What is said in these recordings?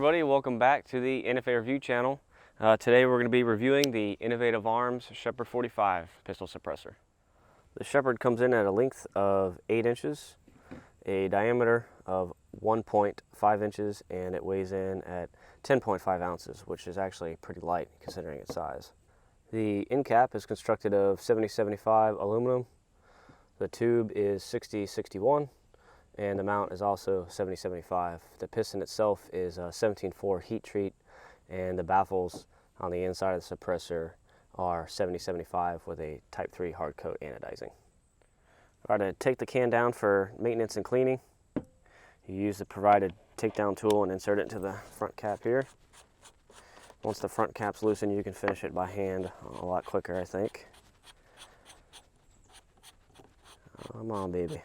everybody, welcome back to the NFA Review channel. Today we're going to be reviewing the Innovative Arms Shepherd 45 pistol suppressor. The Shepherd comes in at a length of 8 inches, a diameter of 1.5 inches, and it weighs in at 10.5 ounces, which is actually pretty light considering its size. The end cap is constructed of 70-75 aluminum. The tube is 60-61. And the mount is also 70-75. The piston itself is a 17-4 heat treat, and the baffles on the inside of the suppressor are 70-75 with a Type 3 hard coat anodizing. All right, to take the can down for maintenance and cleaning, you use the provided takedown tool and insert it into the front cap here. Once the front cap's loosened, you can finish it by hand a lot quicker, I think. Come on, baby.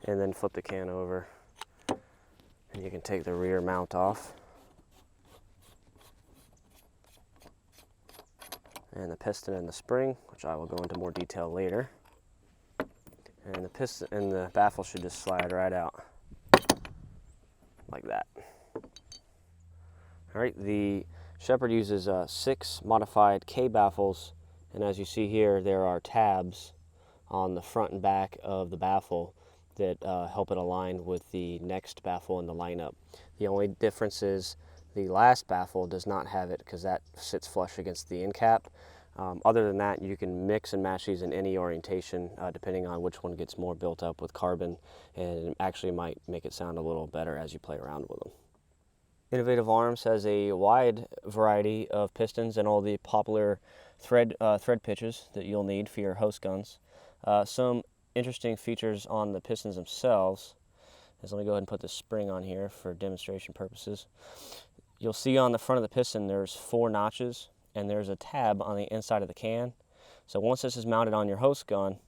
And then flip the can over, and you can take the rear mount off. And the piston and the spring, which I will go into more detail later. And the piston and the baffle should just slide right out like that. All right, the Shepherd uses 6 modified K baffles, and as you see here, there are tabs on the front and back of the baffle that help it align with the next baffle in the lineup. The only difference is the last baffle does not have it because that sits flush against the end cap. Other than that, you can mix and match these in any orientation depending on which one gets more built up with carbon, and it actually might make it sound a little better as you play around with them. Innovative Arms has a wide variety of pistons and all the popular thread pitches that you'll need for your host guns. Some interesting features on the pistons themselves is, let me go ahead and put the spring on here for demonstration purposes. You'll see on the front of the piston there's 4 notches, and there's a tab on the inside of the can. So once this is mounted on your host gun,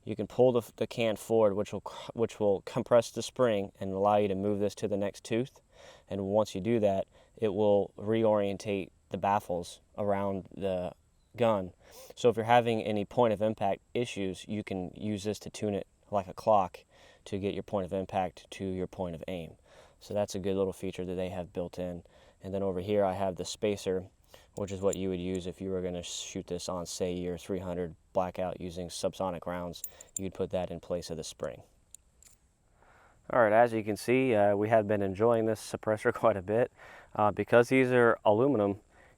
you can pull the can forward, which will compress the spring and allow you to move this to the next tooth. And once you do that, it will reorientate the baffles around the gun. So if you're having any point of impact issues, you can use this to tune it like a clock to get your point of impact to your point of aim. So that's a good little feature that they have built in. And then over here I have the spacer, which is what you would use if you were going to shoot this on, say, your 300 blackout using subsonic rounds. You'd put that in place of the spring. All right, as you can see, we have been enjoying this suppressor quite a bit. Because these are aluminum,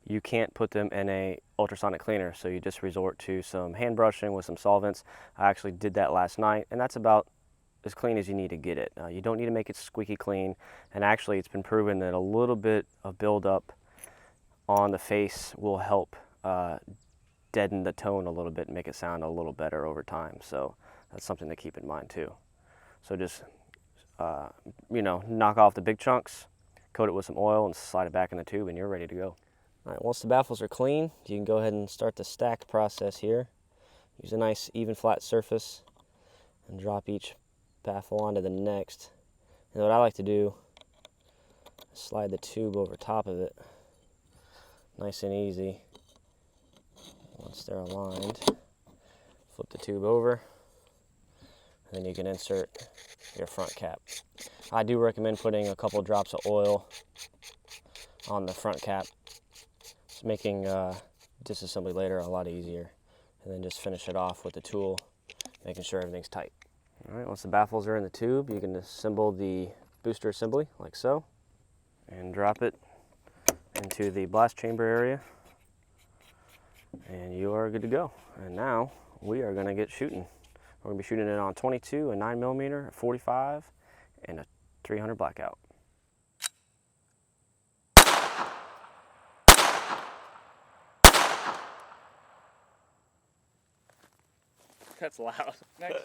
you can't put them in a ultrasonic cleaner, so you just resort to some hand brushing with some solvents. I actually did that last night, and that's about as clean as you need to get it. You don't need to make it squeaky clean, and actually it's been proven that a little bit of buildup on the face will help deaden the tone a little bit and make it sound a little better over time. So that's something to keep in mind too. So just knock off the big chunks, coat it with some oil, and slide it back in the tube, and you're ready to go. All right, once the baffles are clean, you can go ahead and start the stack process here. Use a nice even flat surface and drop each baffle onto the next. And what I like to do is slide the tube over top of it, nice and easy. Once they're aligned, flip the tube over, and then you can insert your front cap. I do recommend putting a couple drops of oil on the front cap. It's making disassembly later a lot easier. And then just finish it off with the tool, making sure everything's tight. All right, once the baffles are in the tube, you can assemble the booster assembly like so, and drop it into the blast chamber area, and you are good to go. And now we are going to get shooting. We're going to be shooting it on 22, a 9mm, a 45, and a 300 blackout. That's loud. Next.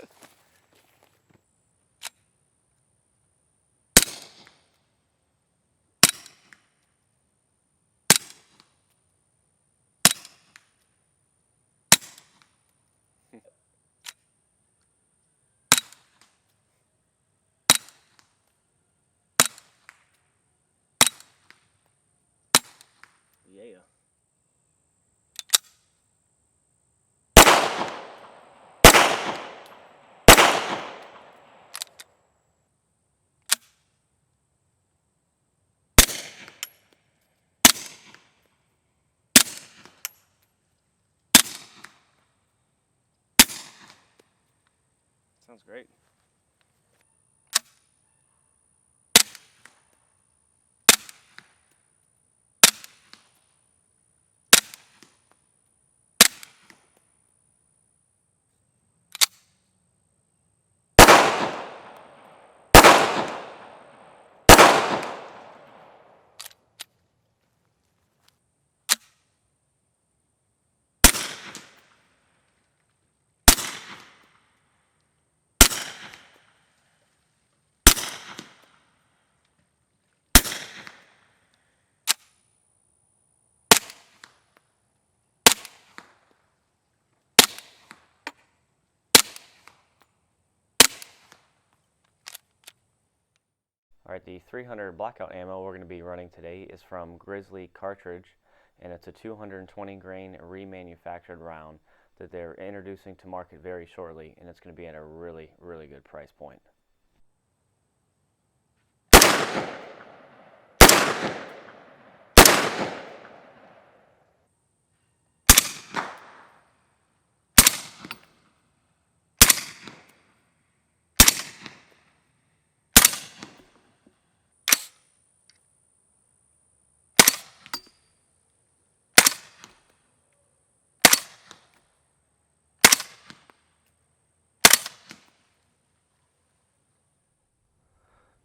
Yeah. Sounds great. All right, the 300 blackout ammo we're going to be running today is from Grizzly Cartridge, and it's a 220 grain remanufactured round that they're introducing to market very shortly, and it's going to be at a really, really good price point.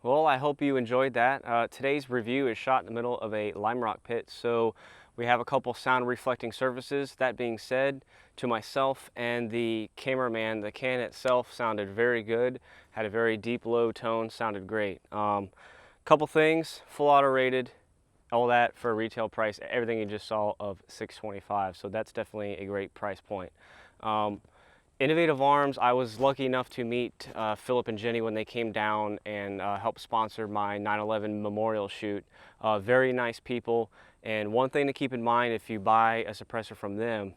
Well, I hope you enjoyed that. Today's review is shot in the middle of a lime rock pit, so we have a couple sound reflecting surfaces. That being said, to myself and the cameraman, the can itself sounded very good, had a very deep low tone, sounded great. Couple things, full auto rated, all that for a retail price, everything you just saw of $625, so that's definitely a great price point. Innovative Arms, I was lucky enough to meet Philip and Jenny when they came down and helped sponsor my 9/11 memorial shoot. Very nice people, and one thing to keep in mind if you buy a suppressor from them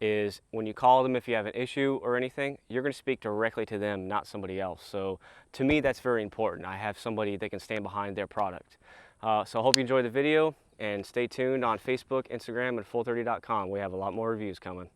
is when you call them if you have an issue or anything, you're going to speak directly to them, not somebody else. So to me, that's very important. I have somebody that can stand behind their product. So I hope you enjoyed the video, and stay tuned on Facebook, Instagram, and full30.com. We have a lot more reviews coming.